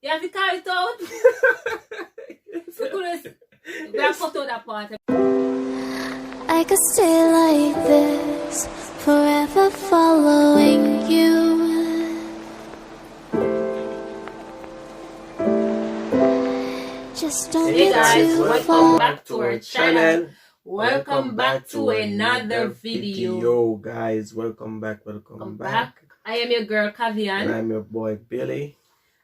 You have to carry it out. We have put out that part. I could stay like this, forever following you. Just don't Hey get guys, too welcome far. back to our channel. Welcome back to another video. Guys, welcome back. Welcome back. I am your girl Kavian. And I'm your boy Billy.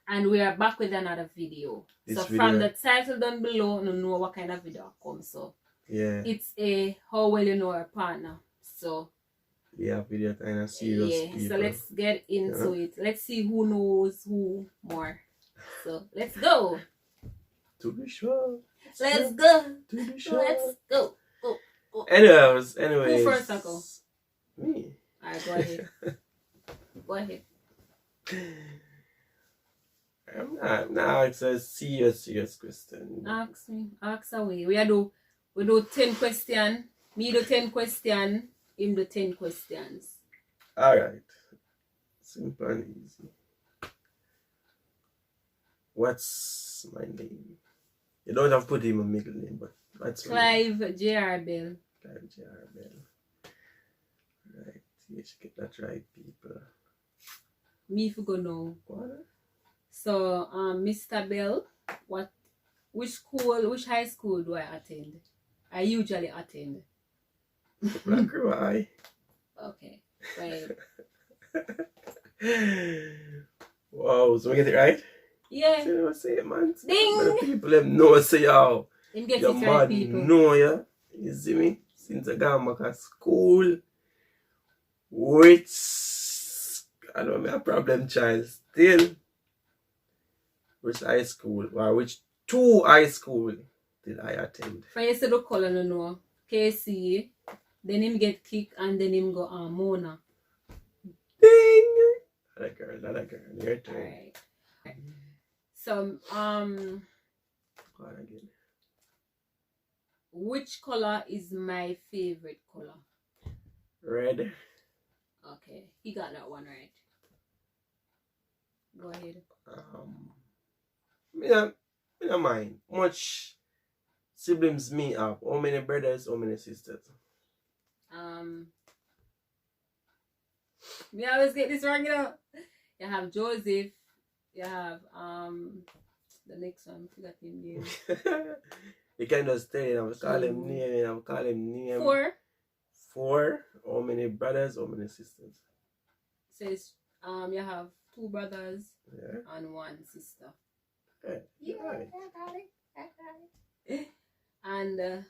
And we are back with another video. From the title down below, you know what kind of video comes. So yeah, it's a how well you know our partner. So yeah, video kind of serious. Yeah, people. So let's get into it. Let's see who knows who more. So let's go. To be sure. Let's go. To be sure. Let's go. Go. Anyways. Who first, Uncle? Me. Alright, go ahead. Go ahead. Now it's a serious question. Ask me. Ask away. We do 10 questions. Me do 10 questions. Him do 10 questions. Alright. Simple and easy. What's my name? You don't have to put him a middle name, but what's Clive J.R. Bell. Clive J.R. Bell. Right. You should get that right, people. Me if you go know. What? So, Mr. Bell, which high school do I attend? I usually attend. Black River High. Okay. Right. Wow, so we get it right? Yeah. You know, say it, man. Ding! The people them know, say, yo. Him get your it man right, people. know ya. You see me? Since I got back at school, which, I don't have a problem child still. Which high school, or which two high school did I attend? For you say the color no know. KC, then him get kicked and then him go Mona. Ding! That girl, your turn. Alright. So, Go on again. which color is my favorite color? Red. Okay, he got that one right. Go ahead. Me don't mind. Much siblings me have? How many brothers, how many sisters? We always get this wrong, you know. You have Joseph. You have the next one. I forgot his name. You can just tell him, I call him name. 4. 4. How many brothers, how many sisters? Says you have 2 brothers and 1 sister. Yeah, right. I got it. And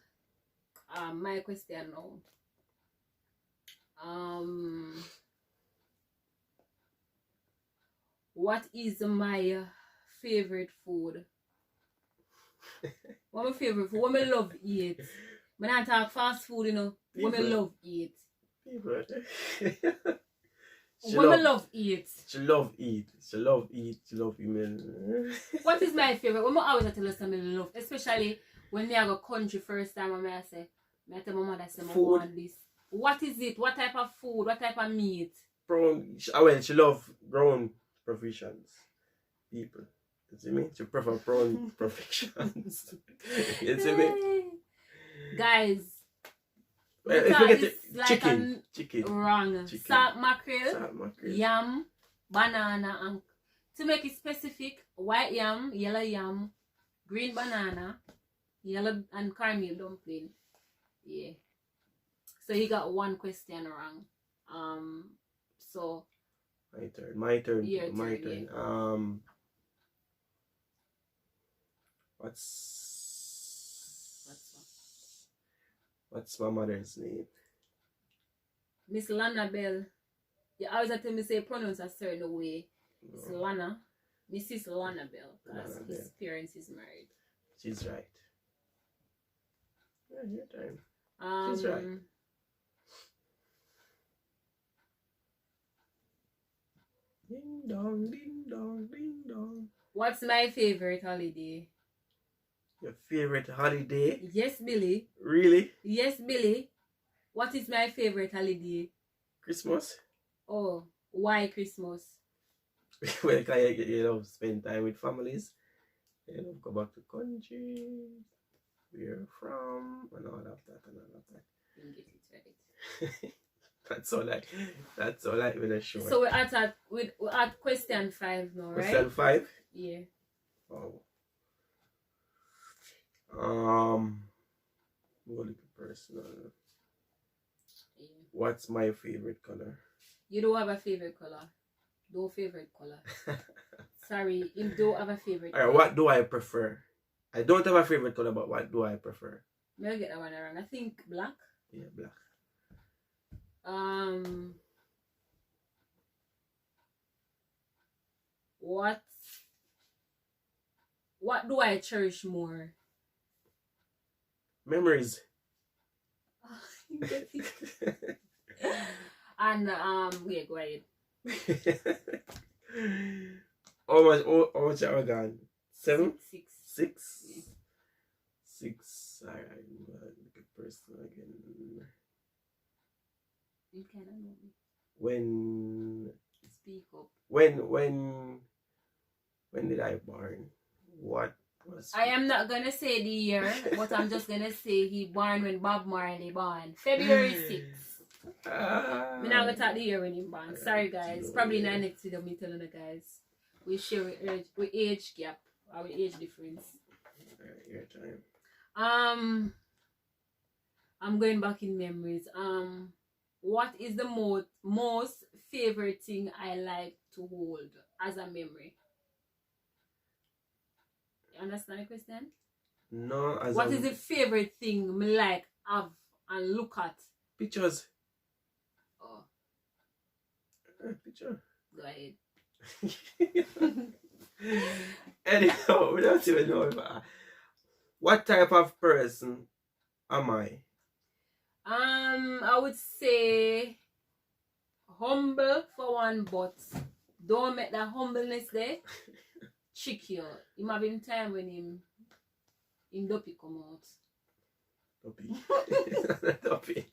my question now. What is my favorite food? What my favorite food? What I love eat? When I talk fast food, you know, what I love eat. What I love eat. She love eat. What is my favorite? What I always tell us I love, especially when I go country first time, I tell my mother say I want this. What is it? What type of food? What type of meat? Brown. She love brown professions. People. You see me? She prefer brown professions. You see me? Guys. If we get the like chicken. Wrong. Chicken. Salt mackerel, yam, banana, and to make it specific, white yam, yellow yam, green banana, yellow and caramel dumpling. Yeah. So he got 1 question wrong. So my turn. Your My turn. turn. Yeah. What's my mother's name? Miss Lana Bell. You always have to say pronounce a certain way. It's Lana. Mrs. Lana Bell. Because his parents is married. She's right. Yeah, your turn. She's right. Ding dong, ding dong, ding dong. What's my favorite holiday? Your favorite holiday? Yes, Billy. Really? Yes, Billy. What is my favorite holiday? Christmas? Oh, why Christmas? When you know, spend time with families, you know, go back to country, where you're from, and all of that, and all of that. You get it right. That's all like with a show. So we're at question 5 now, right? Question 5? Yeah. Oh. Go little personal. Yeah. What's my favorite color? You don't have a favorite color. No favorite color. Sorry, you don't have a favorite color. Alright, what do I prefer? I don't have a favorite color, but what do I prefer? May I get that one wrong? I think black. Yeah, black. What do I cherish more? Memories. You get it. And yeah, go ahead. How much are we gone? 7? 6. 6? Yeah. 6. Alright, look at person again. You kind of know me. When Speak up. when did I born? What was I am not gonna say the year, but I'm just gonna say he born when Bob Marley born. February 6th. I'm not gonna talk the year when he born. Sorry guys. Probably not next video me telling the guys. We share with age gap or with age difference. Your time. I'm going back in memories. What is the most favorite thing I like to hold as a memory? You understand the question? No, as what is the favorite thing me like have and look at? Pictures. Oh. Picture. Go ahead. Anyhow, we don't even know what type of person am I? I would say humble for one, but don't make that humbleness there trick you. Him having time when him dopey come out. Dopey. Dopey.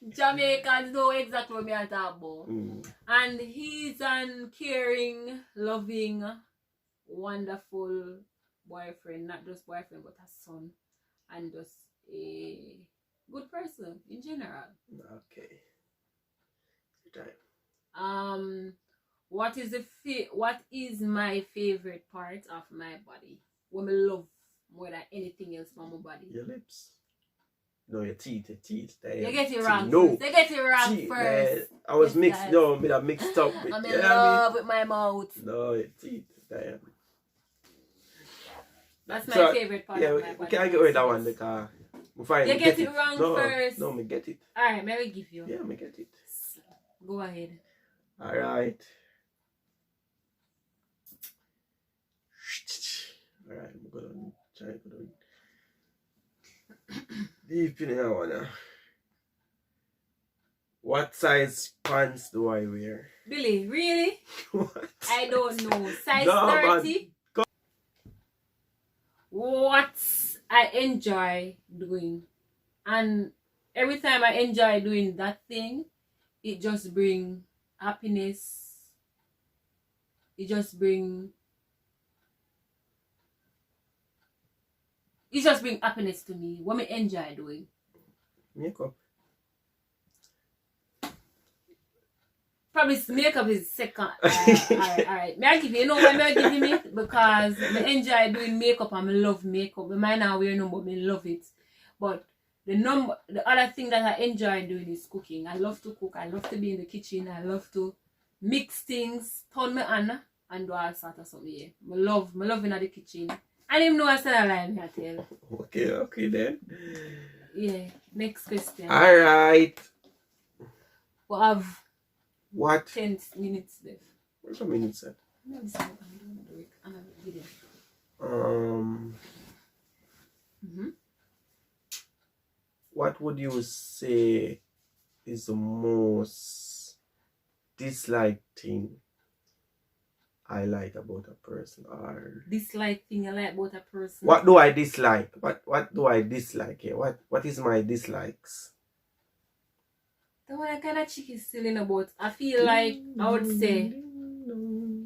Jamaicans know exactly what me are talking about. Mm. And he's an caring, loving, wonderful boyfriend, not just boyfriend but a son, and just a good person in general. Okay. Your time. What is my favorite part of my body? What I love more than anything else from my body? Your lips. No, your teeth. You get it wrong. No. First. You get it wrong teeth, first. I was Yes, mixed. guys. No, me that mixed up with. I'm in love with my mouth. No, your teeth. Damn. That's my favorite part of my body. We can't get rid of that one because we find you get it wrong first. No, me get it. Alright, may we give you. Yeah, me get it. Go ahead. Alright. Alright, I'm gonna try to put on deep in that one now. What size pants do I wear? Billy, really? What? I don't know. Size No, 30? What I enjoy doing. And every time I enjoy doing that thing, it just brings happiness. It just brings happiness to me. What I enjoy doing. Makeup. Probably makeup is second. Alright. May I give you? You know why may I give you it? Because I enjoy doing makeup and I love makeup. I might not wear no, but I love it. But the other thing that I enjoy doing is cooking. I love to cook. I love to be in the kitchen. I love to mix things, turn me on, and do all sorts of something. Yeah. I love in the kitchen. I didn't know I said a lie, I tell. Okay then. Yeah. Next question. Alright. We have What? 10 minutes left. What's a minute set? No, this is what I'm doing the week. And a video. What would you say is the most disliked thing I like about a person? Or Dislike thing I like about a person. what do I dislike? What do I dislike here? What is my dislikes? The one I kind of cheeky still in about. I feel like I would say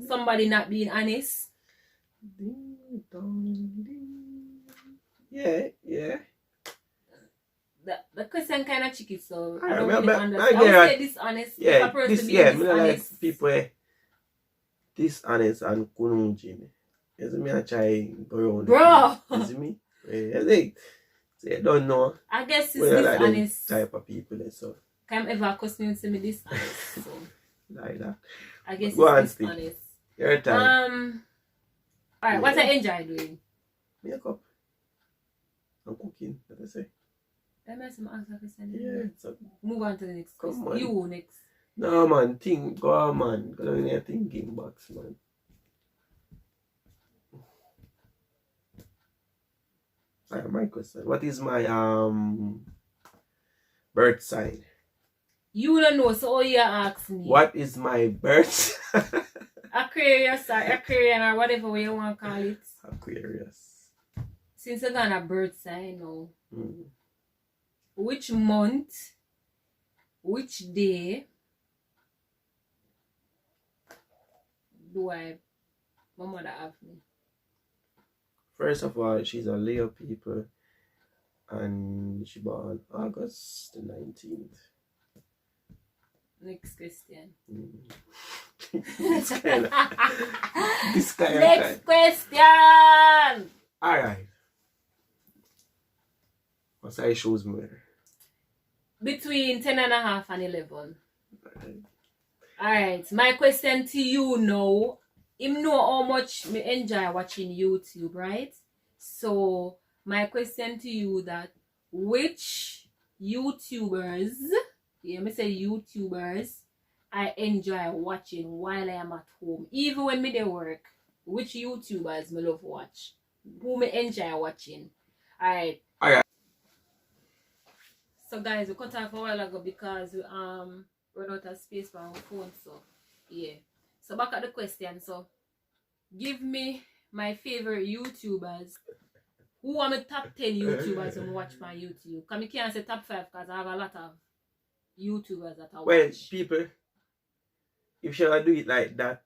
somebody not being honest? Ding dong ding. Yeah. The question kind of tricky, so I Alright, don't really but understand. I I would get say dishonest. If a Yeah, person this being yeah, me like dishonest. people dishonest and kununjin. You see me I try go around. Bro. You see me? Yeah, they say don't know. I guess it's Well, like them dishonest. type of people so Can ever accustom to me dishonest? So like that. I guess Go on, it's Steve. dishonest. Your time. Alright, what Yeah. I enjoy doing? Makeup. I'm cooking, what I say. Let me ask some answer question. Yeah, so Move on to the next Come question. on. You next. no man, go on man. Go down there thinking box man. Alright, my question. What is my birth sign? You don't know, so all you ask me. What is my birth? Aquarius or Aquarian or whatever way you want to call it. Aquarius. Since you're gonna birth sign now, Mm. which month, which day do my mother have me? First of all, she's a Leo people and she born August the 19th. Next question. This kind of Next question. Alright. What size shoes me wear? Between 10.5 and 11. Alright. Alright, my question to you now. Him know how much me enjoy watching YouTube, right? So my question to you that which YouTubers, yeah, me say YouTubers, I enjoy watching while I am at home. Even when me dey work, which YouTubers me love watch? Who me enjoy watching? Alright. So guys, we cut off a while ago because we run out of space for our phone, so yeah. So back at the question, so give me my favorite YouTubers. Who are my top 10 YouTubers who watch my YouTube? Because I can't say top 5 because I have a lot of YouTubers that I watch. Well, people, if you do it like that,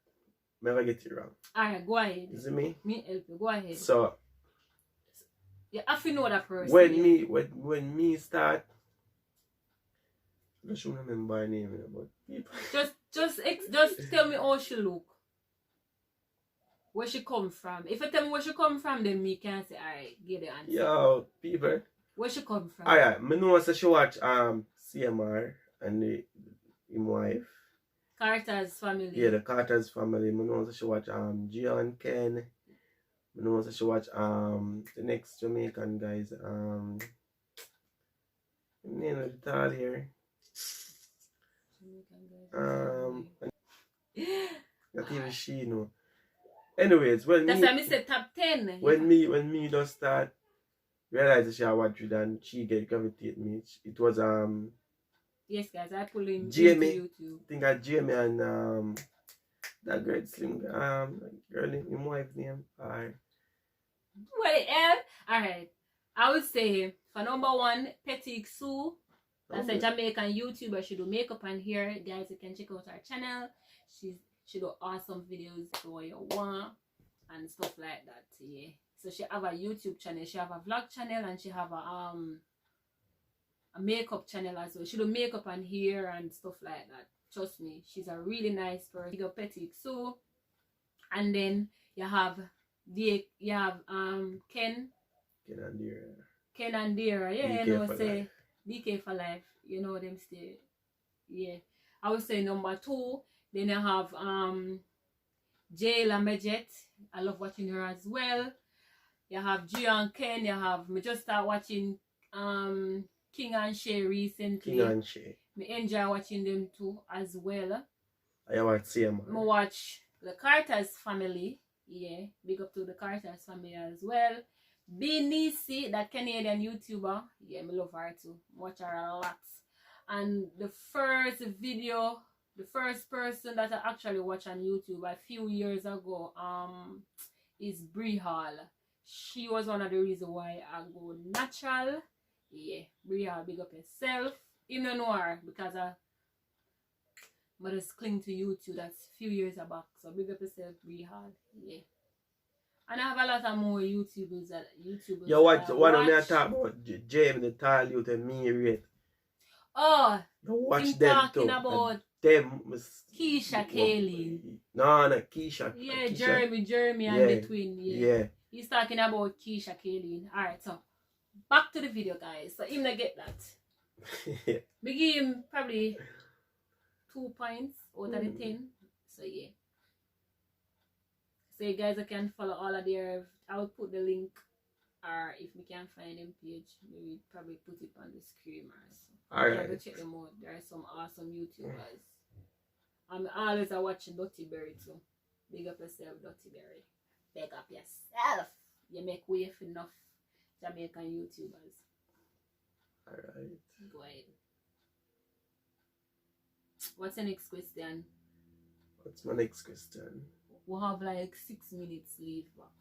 never get it wrong. Alright, go ahead. You see me? Me help you. Go ahead. So you have to know that person. when me start, I don't remember her name, but people. Just tell me how she look. Where she come from. If you tell me where she come from, then me can say, alright, get the answer. Yo, people. Where she come from? Alright, I know that she watch CMR and his wife. Carter's family. Yeah, the Carter's family. I know that she watch Gio and Ken. I know that she watch the next Jamaican guys. Name of the tall here. Not even she know. Anyways, when that's me, why I said top 10. when me just start realize that she had watched it and she get gravitate me. It was yes guys, I pull in Jamie. into YouTube. I think that Jamie and that great slim girl name, wife name. Alright. Alright. I would say for number 1, Petit Sue. That's a Jamaican YouTuber. She do makeup and hair. Guys, you can check out her channel. She do awesome videos for you want and stuff like that. Yeah. So she have a YouTube channel, she have a vlog channel, and she have a makeup channel as well. She do makeup and hair and stuff like that. Trust me, she's a really nice person. You got Petit Sue, and then you have Ken and Dara. Yeah, you know, say DK for life. You know them still. Yeah. I would say number 2. Then I have Jay Lamejet. I love watching her as well. You have Gio and Ken. You have me just start watching King and Shay recently. King and Shay. Me enjoy watching them too as well. I watch CMR. Me watch the Carter's family. Yeah, big up to the Carter's family as well. Benici, that Canadian YouTuber. Yeah, me love her too. Watch her a lot. And the first person that I actually watched on YouTube a few years ago is Brie Hall. She was one of the reasons why I go natural. Yeah, Brie Hall, big up yourself. You don't know her because but just cling to YouTube. That's a few years back. So big up yourself, be hard. Yeah. And I have a lot of more YouTubers that Yo, what one of me I talk about Jamie the tall youth and me rate. Oh, You watch him them talking too. about Them Keisha Kaylin. No, Keisha. Yeah, Keisha. Jeremy and the twin. Yeah. He's talking about Keisha Kaylin. Alright, so back to the video, guys. So him not get that. We give him probably 2 points out of the 10. So yeah. So you guys can follow all of their. I'll put the link, or if we can find them page, maybe probably put it on the screen or so. Alright. Go check them out. There are some awesome YouTubers. I'm always watching Dirty Berry too. Big up yourself, Dirty Berry. Big up yourself. You make way for enough Jamaican YouTubers. Alright. Go ahead. What's the next question? What's my next question? We'll have like 6 minutes leave back.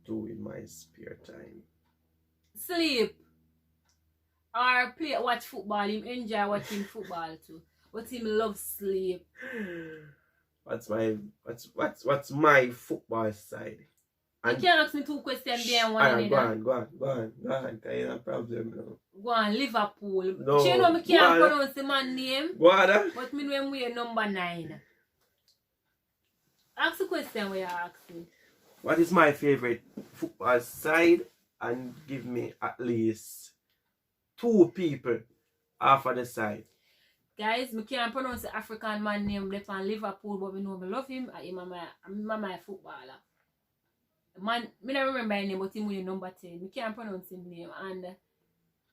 Do in my spare time. Sleep. Or play, watch football. Him enjoy watching football too. But him love sleep. What's my football side? And you can ask me 2 questions there and one go on. No problem. No. Go on, Liverpool. No. You know I can't pronounce the man's name. Go on. But me know we number 9. Ask the question where you ask me. What is my favorite football side? And give me at least 2 people off of the side. Guys, I can't pronounce the African man name left on Liverpool, but I know I love him. I'm my footballer. Man, I don't remember his name, but him with number 10. I can't pronounce his name. And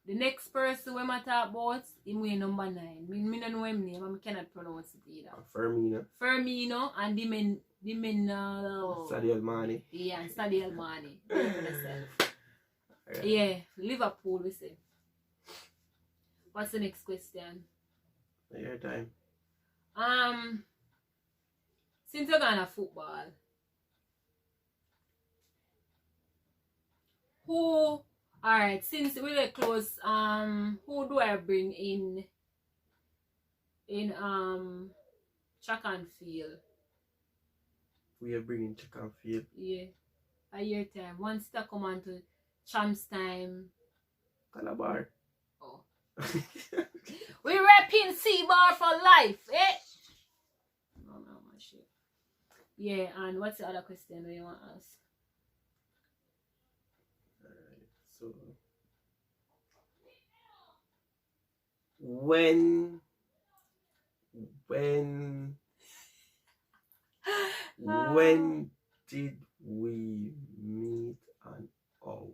the next person we talk about, him with number 9. I don't know his name, and I cannot pronounce it either. Firmino and the men Sadio Mane. Yeah, and Sadio Mane. Right. Yeah, Liverpool we say. What's the next question? Your time. Since you're gonna football, alright, since we're close, who do I bring in track and field? We are bringing track and field. Yeah, a year time. Once they come on to Champs time. Calabar. Oh. We repping C-Bar for life, eh? No, my shit. Yeah, and what's the other question that you want to ask? Alright, so when did we meet and how?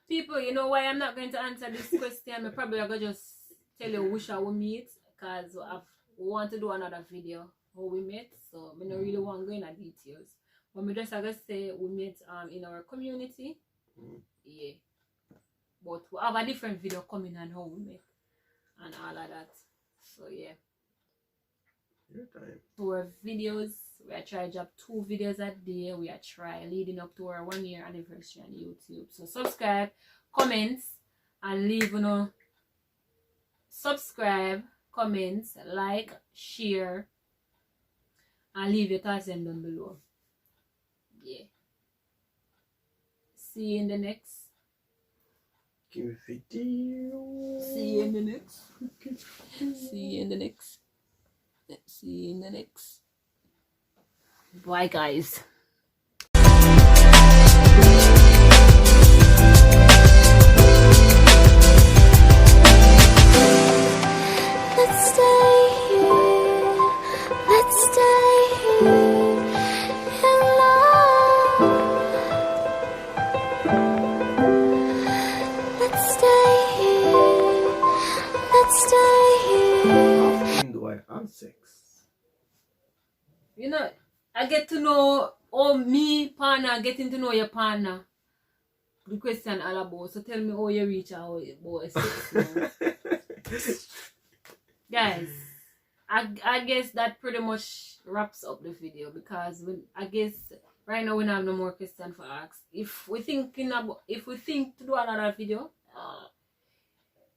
People, you know why I'm not going to answer this question? I probably going to just tell you which I will meet, because we want to do another video how we met, so I don't really want to go into details. But I just going to say we met in our community. Yeah. But we have a different video coming on how we met and all of that. So yeah. Your time. To our videos, we are trying to drop 2 videos a day. We are trying leading up to our 1 year anniversary on YouTube. So subscribe, comments, and leave subscribe, comments, like, share, and leave your thoughts down below. Yeah. See you in the next video. See you in the next. See you in the next. See you in the next. Bye, guys. Let's stay here. Let's stay here in love. Let's stay here. Let's stay here. When do I have sex? You know, I get to know me partner getting to know your partner. The question all about. So tell me how you reach out about sex now. Guys, I guess that pretty much wraps up the video, because I guess right now we don't have no more questions for ask. If we think to do another video,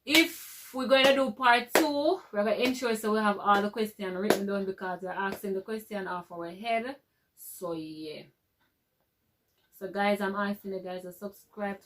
if we're going to do part 2. We're going to ensure so we have all the questions written down because we're asking the question off our head. So yeah. So guys, I'm asking you guys to subscribe